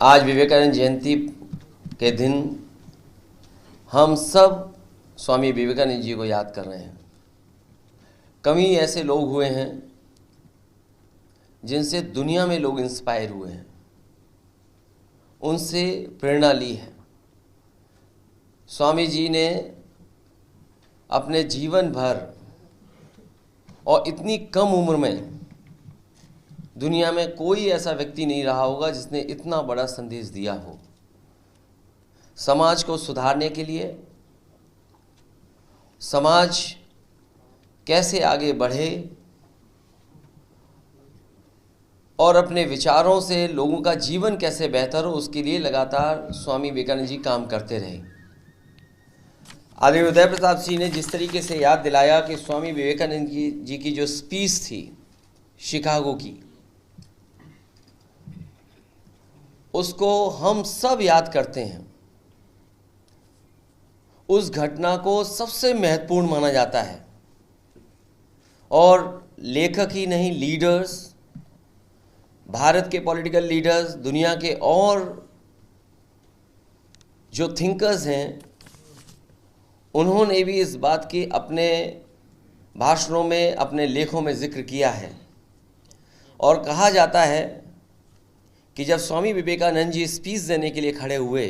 आज विवेकानंद जयंती के दिन हम सब स्वामी विवेकानंद जी को याद कर रहे हैं। कम ही ऐसे लोग हुए हैं जिनसे दुनिया में लोग इंस्पायर हुए हैं, उनसे प्रेरणा ली है। स्वामी जी ने अपने जीवन भर और इतनी कम उम्र में दुनिया में कोई ऐसा व्यक्ति नहीं रहा होगा जिसने इतना बड़ा संदेश दिया हो। समाज को सुधारने के लिए, समाज कैसे आगे बढ़े और अपने विचारों से लोगों का जीवन कैसे बेहतर हो, उसके लिए लगातार स्वामी विवेकानंद जी काम करते रहे। आदरणीय उदय प्रताप जी ने जिस तरीके से याद दिलाया कि स्वामी विवेकानंद जी की जो स्पीच थी शिकागो की, उसको हम सब याद करते हैं। उस घटना को सबसे महत्वपूर्ण माना जाता है और लेखक ही नहीं, लीडर्स, भारत के पॉलिटिकल लीडर्स, दुनिया के और जो थिंकर्स हैं, उन्होंने भी इस बात की अपने भाषणों में, अपने लेखों में जिक्र किया है। और कहा जाता है कि जब स्वामी विवेकानंद जी स्पीच देने के लिए खड़े हुए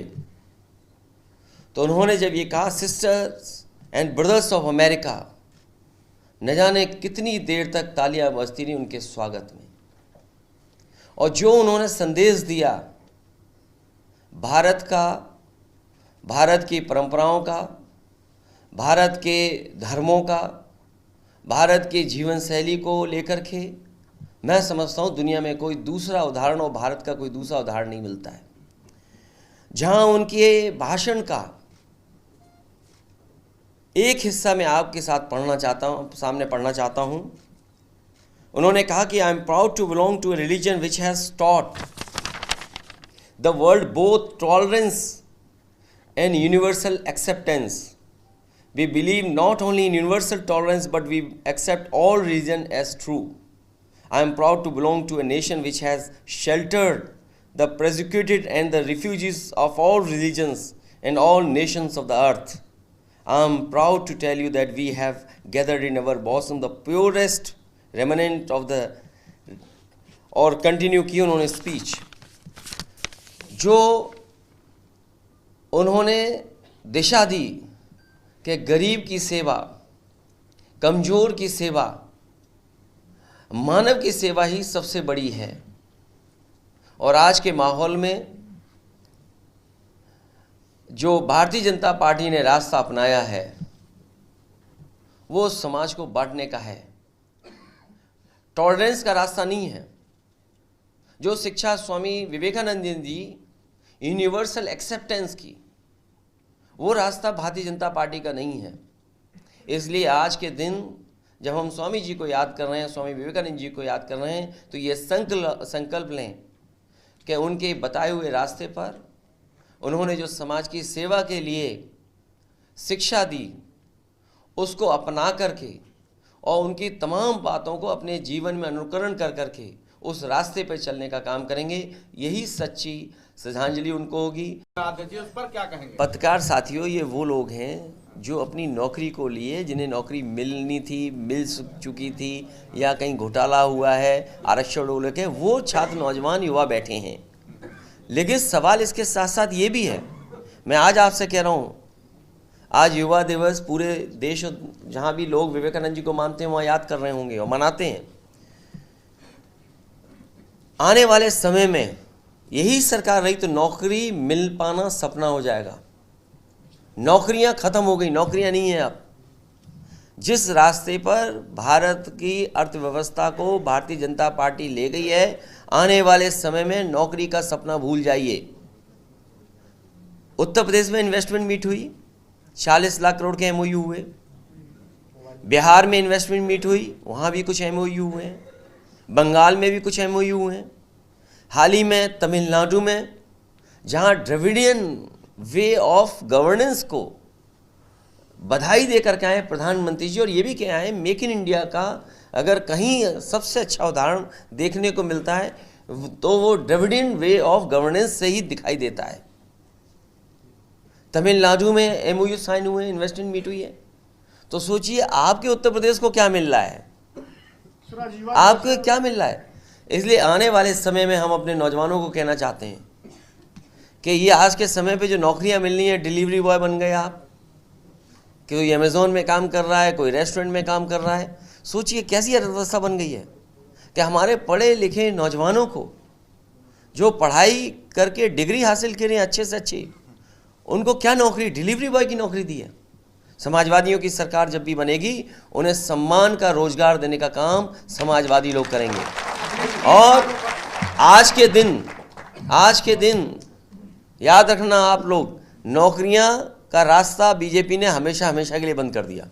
तो उन्होंने जब ये कहा, sisters and brothers of America, न जाने कितनी देर तक तालियां बजती रही उनके स्वागत में। और जो उन्होंने संदेश दिया भारत का, भारत की परंपराओं का, भारत के धर्मों का, भारत के जीवन शैली को लेकर के, मैं समझता हूँ दुनिया में कोई दूसरा उदाहरण और भारत का कोई दूसरा उदाहरण नहीं मिलता है। जहाँ उनके भाषण का एक हिस्सा मैं आपके साथ पढ़ना चाहता हूँ, सामने पढ़ना चाहता हूँ। उन्होंने कहा कि I am proud to belong to a religion which has taught the world both tolerance and universal acceptance. We believe not only in universal tolerance, but we accept all religion as true. I am proud to belong to a nation which has sheltered the persecuted and the refugees of all religions and all nations of the earth. I am proud to tell you that we have gathered in our bosom the purest remnant of the, और continue की उन्होंने speech, जो उन्होंने दिशा दी कि गरीब की सेवा, कमज़ोर की सेवा, मानव की सेवा ही सबसे बड़ी है। और आज के माहौल में जो भारतीय जनता पार्टी ने रास्ता अपनाया है वो समाज को बांटने का है, टॉलरेंस का रास्ता नहीं है। जो शिक्षा स्वामी विवेकानंद जी यूनिवर्सल एक्सेप्टेंस की, वो रास्ता भारतीय जनता पार्टी का नहीं है। इसलिए आज के दिन जब हम स्वामी जी को याद कर रहे हैं, स्वामी विवेकानंद जी को याद कर रहे हैं, तो ये संकल्प लें कि उनके बताए हुए रास्ते पर उन्होंने जो समाज की सेवा के लिए शिक्षा दी, उसको अपना करके और उनकी तमाम बातों को अपने जीवन में अनुकरण कर करके उस रास्ते पर चलने का काम करेंगे। यही सच्ची श्रद्धांजलि उनको होगी। उस पर क्या कहेंगे? पत्रकार साथियों, ये वो लोग हैं जो अपनी नौकरी को लिए, जिन्हें नौकरी मिलनी थी, मिल चुकी थी, या कहीं घोटाला हुआ है, आरक्षण को लेकर वो छात्र, नौजवान, युवा बैठे हैं। लेकिन सवाल इसके साथ साथ ये भी है, मैं आज आपसे कह रहा हूँ, आज युवा दिवस पूरे देश, जहाँ भी लोग विवेकानंद जी को मानते हैं वहाँ याद कर रहे होंगे और मनाते हैं। आने वाले समय में यही सरकार रही तो नौकरी मिल पाना सपना हो जाएगा। नौकरियां खत्म हो गई, नौकरियां नहीं है अब। जिस रास्ते पर भारत की अर्थव्यवस्था को भारतीय जनता पार्टी ले गई है, आने वाले समय में नौकरी का सपना भूल जाइए। उत्तर प्रदेश में इन्वेस्टमेंट मीट हुई, 40 लाख करोड़ के एमओयू हुए। बिहार में इन्वेस्टमेंट मीट हुई, वहाँ भी कुछ एमओयू हुए हैं। बंगाल में भी कुछ एमओयू हुए हैं। हाल ही में तमिलनाडु में, जहाँ द्रविडियन वे ऑफ गवर्नेंस को बधाई देकर के आए प्रधानमंत्री जी, और ये भी कह आए मेक इन इंडिया का अगर कहीं सबसे अच्छा उदाहरण देखने को मिलता है तो वो ड्रेविडियन वे ऑफ गवर्नेंस से ही दिखाई देता है। तमिलनाडु में एमओयू साइन हुए, इन्वेस्टमेंट मीट हुई है, तो सोचिए आपके उत्तर प्रदेश को क्या मिल रहा है, आपको क्या मिल रहा है। इसलिए आने वाले समय में हम अपने नौजवानों को कहना चाहते हैं कि ये आज के समय पे जो नौकरियां मिलनी है, डिलीवरी बॉय बन गए आप, कोई अमेज़ोन में काम कर रहा है, कोई रेस्टोरेंट में काम कर रहा है। सोचिए कैसी अर्थव्यवस्था बन गई है कि हमारे पढ़े लिखे नौजवानों को जो पढ़ाई करके डिग्री हासिल करें अच्छे से अच्छी, उनको क्या नौकरी, डिलीवरी बॉय की नौकरी दी है। समाजवादियों की सरकार जब भी बनेगी उन्हें सम्मान का रोजगार देने का काम समाजवादी लोग करेंगे। और आज के दिन याद रखना आप लोग, नौकरियां का रास्ता बीजेपी ने हमेशा के लिए बंद कर दिया।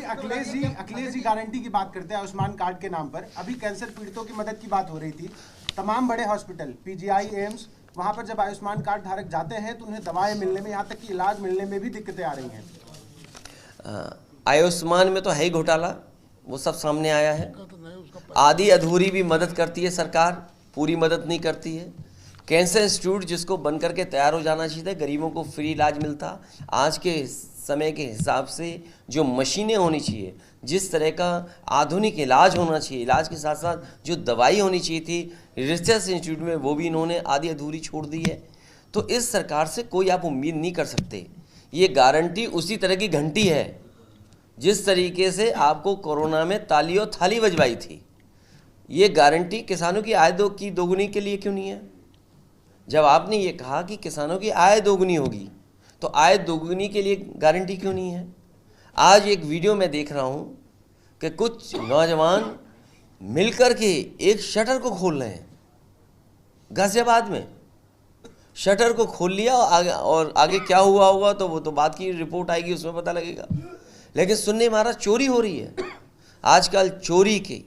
अखिलेश जी गारंटी की बात करते हैं आयुष्मान कार्ड के नाम पर। अभी कैंसर पीड़ितों की मदद की बात हो रही थी। तमाम बड़े हॉस्पिटल, पीजीआई, एम्स, वहां पर जब आयुष्मान कार्ड धारक जाते हैं तो उन्हें दवाएं मिलने में, यहाँ तक कि इलाज मिलने में भी दिक्कतें आ रही हैं। आयुष्मान में तो है ही घोटाला, वो सब सामने आया है। आधी अधूरी भी मदद करती है सरकार, पूरी मदद नहीं करती है। कैंसर इंस्टीट्यूट जिसको बन करके तैयार हो जाना चाहिए, गरीबों को फ्री इलाज मिलता। आज के समय के हिसाब से जो मशीनें होनी चाहिए, जिस तरह का आधुनिक इलाज होना चाहिए, इलाज के साथ साथ जो दवाई होनी चाहिए थी रिसर्च इंस्टीट्यूट में, वो भी इन्होंने आधी अधूरी छोड़ दी है। तो इस सरकार से कोई आप उम्मीद नहीं कर सकते। ये गारंटी उसी तरह की घंटी है जिस तरीके से आपको कोरोना में ताली और थाली बजवाई थी। ये गारंटी किसानों की आय की दोगुनी के लिए क्यों नहीं है? जब आपने ये कहा कि किसानों की आय दोगुनी होगी, तो आय दोगुनी के लिए गारंटी क्यों नहीं है? आज एक वीडियो में देख रहा हूँ कि कुछ नौजवान मिलकर के एक शटर को खोल रहे हैं गाजियाबाद में। शटर को खोल लिया और आगे क्या हुआ होगा तो वो तो बाद की रिपोर्ट आएगी, उसमें पता लगेगा। लेकिन सुनने में आ रहा चोरी हो रही है। आजकल चोरी की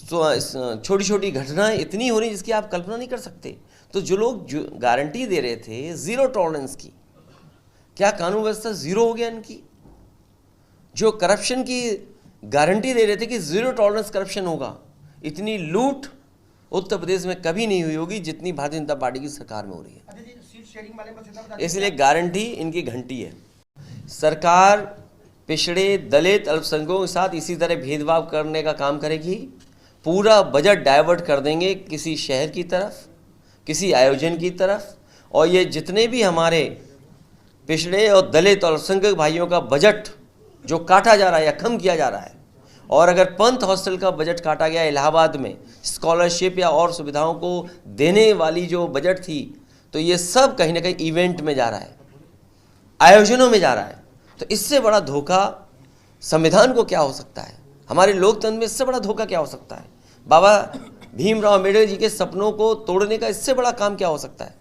छोटी छोटी घटनाएं इतनी हो रही जिसकी आप कल्पना नहीं कर सकते। तो जो लोग जो गारंटी दे रहे थे जीरो टॉलरेंस की, क्या कानून व्यवस्था जीरो हो गया इनकी? जो करप्शन की गारंटी दे रहे थे कि जीरो टॉलरेंस करप्शन होगा, इतनी लूट उत्तर प्रदेश में कभी नहीं हुई होगी जितनी भारतीय जनता पार्टी की सरकार में हो रही है। इसलिए गारंटी इनकी घंटी है। सरकार पिछड़े, दलित, अल्पसंख्यकों के साथ इसी तरह भेदभाव करने का काम करेगी। पूरा बजट डाइवर्ट कर देंगे किसी शहर की तरफ, किसी आयोजन की तरफ। और ये जितने भी हमारे पिछड़े और दलित और अल्पसंख्यक भाइयों का बजट जो काटा जा रहा है या कम किया जा रहा है, और अगर पंथ हॉस्टल का बजट काटा गया इलाहाबाद में, स्कॉलरशिप या और सुविधाओं को देने वाली जो बजट थी, तो ये सब कहीं ना कहीं इवेंट में जा रहा है, आयोजनों में जा रहा है। तो इससे बड़ा धोखा संविधान को क्या हो सकता है? हमारे लोकतंत्र में इससे बड़ा धोखा क्या हो सकता है? बाबा भीमराव अम्बेडकर जी के सपनों को तोड़ने का इससे बड़ा काम क्या हो सकता है?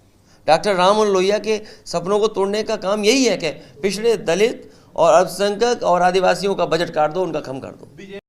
डॉक्टर राममोहन लोहिया के सपनों को तोड़ने का काम यही है कि पिछड़े, दलित और अल्पसंख्यक और आदिवासियों का बजट काट दो, उनका कम कर दो।